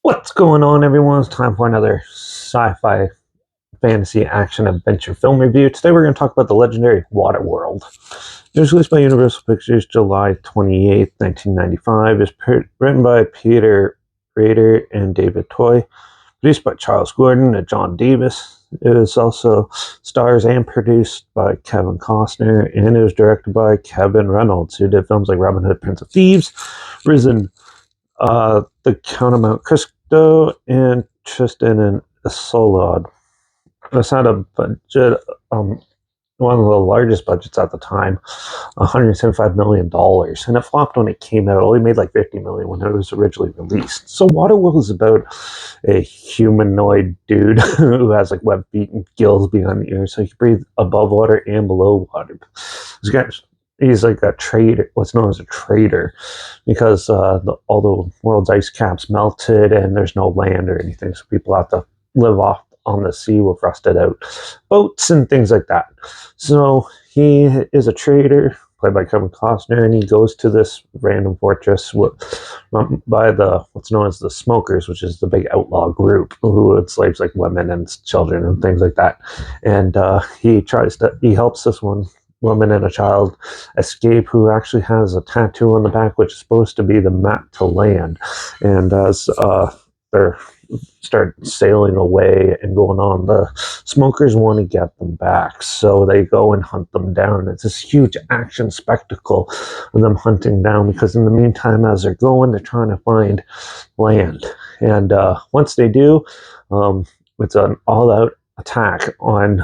What's going on, everyone? It's time for another sci-fi fantasy action adventure film review. Today we're going to talk about the legendary Waterworld. It was released by Universal Pictures July 28th, 1995. It's written by Peter Rader and David Toy. Produced by Charles Gordon and John Davis. It was also stars and produced by Kevin Costner, and it was directed by Kevin Reynolds, who did films like Robin Hood, Prince of Thieves, Risen, the Count of Monte Cristo, and Tristan and Isolde. This had a budget, one of the largest budgets at the time, $175 million, and it flopped when it came out. It only made like $50 million when it was originally released. So Waterworld is about a humanoid dude who has like web feet and gills behind the ears, so he can breathe above water and below water. He's like a trader, what's known as a trader, because all the world's ice caps melted and there's no land or anything, so people have to live off on the sea with rusted out boats and things like that. So he is a trader, played by Kevin Costner, and he goes to this random fortress run by what's known as the Smokers, which is the big outlaw group who enslaves like women and children and things like that. And he helps this one woman and a child escape, who actually has a tattoo on the back which is supposed to be the map to land. And as they're start sailing away and going on, the Smokers want to get them back, so they go and hunt them down. And it's this huge action spectacle of them hunting down, because in the meantime, as they're going, they're trying to find land. And once they do, it's an all-out attack on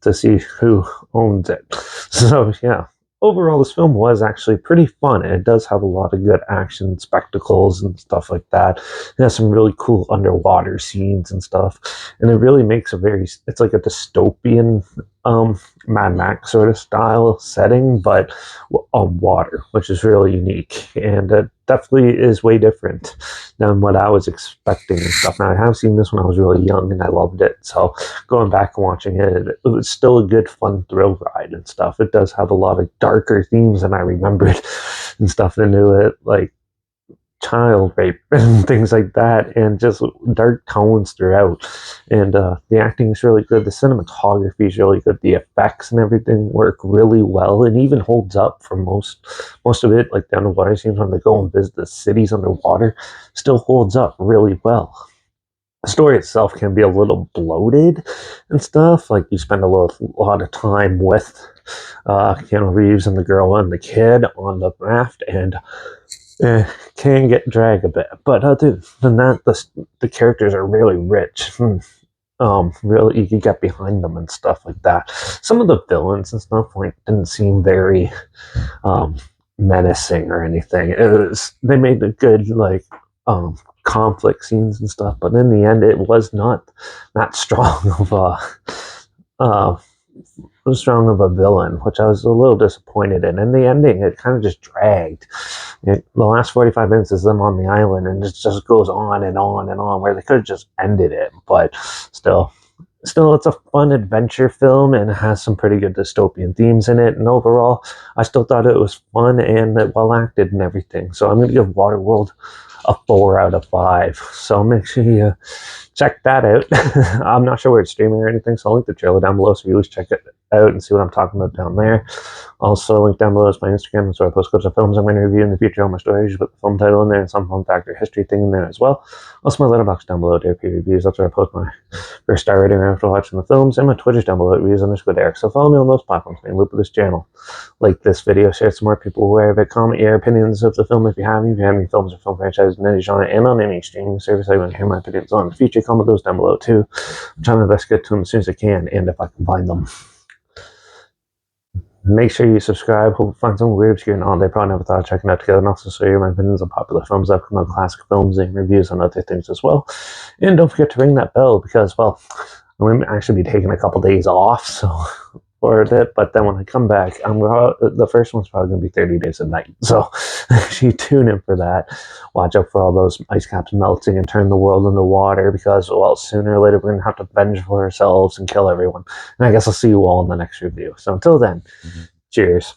to see who owns it. So yeah, overall this film was actually pretty fun, and it does have a lot of good action spectacles and stuff like that. It has some really cool underwater scenes and stuff, and it really makes it's like a dystopian Mad Max sort of style setting, but on water, which is really unique, and it definitely is way different than what I was expecting and stuff. Now, I have seen this when I was really young and I loved it, so going back and watching it, it was still a good fun thrill ride and stuff. It does have a lot of darker themes than I remembered and stuff into it, like child rape and things like that, and just dark tones throughout. And the acting is really good, the cinematography is really good, the effects and everything work really well, and even holds up for most of it. Like the underwater scenes when they go and visit the cities underwater still holds up really well. The story itself can be a little bloated and stuff. Like, you spend a lot of time with Keanu Reeves and the girl and the kid on the raft, and can get dragged a bit, but other than that, the characters are really rich. Really, you can get behind them and stuff like that. Some of the villains and stuff didn't seem very menacing or anything. They made a good conflict scenes and stuff, but in the end, it was not that strong of a villain, which I was a little disappointed in. In the ending, it kind of just dragged. The last 45 minutes is them on the island, and it just goes on and on and on, where they could have just ended it. But still, it's a fun adventure film, and it has some pretty good dystopian themes in it. And overall, I still thought it was fun and well acted and everything. So I'm going to give Waterworld a 4 out of 5. So make sure you check that out. I'm not sure where it's streaming or anything, so I'll link the trailer down below, so you always check it out and see what I'm talking about down there. Also, link down below is my Instagram. That's where I post clips of films I'm going to review in the future on my stories. You put the film title in there and some fun fact or history thing in there as well. Also, my Letterbox down below, Derek Reviews. That's where I post my first star rating after watching the films, and my Twitter's down below, reviews_Derek. So follow me on those platforms, stay in loop with this channel. Like this video, share it so more people aware of it. Comment your opinions of the film if you have any films or film franchises in any genre and on any streaming service I want to hear my opinions on in the future. Comment those down below too. I'm trying my best to get to them as soon as I can, and if I can find them. Make sure you subscribe. Hope you find some weird, obscure, and all they probably never thought of checking out together. And also share my opinions on popular films, upcoming classic films, and reviews on other things as well. And don't forget to ring that bell, because, well, I'm going to actually be taking a couple days off, so for it. But then when I come back, the first one's probably going to be 30 Days of Night. So actually tune in for that. Watch out for all those ice caps melting and turn the world into water, because, well, sooner or later we're going to have to avenge for ourselves and kill everyone. And I guess I'll see you all in the next review. So until then, cheers.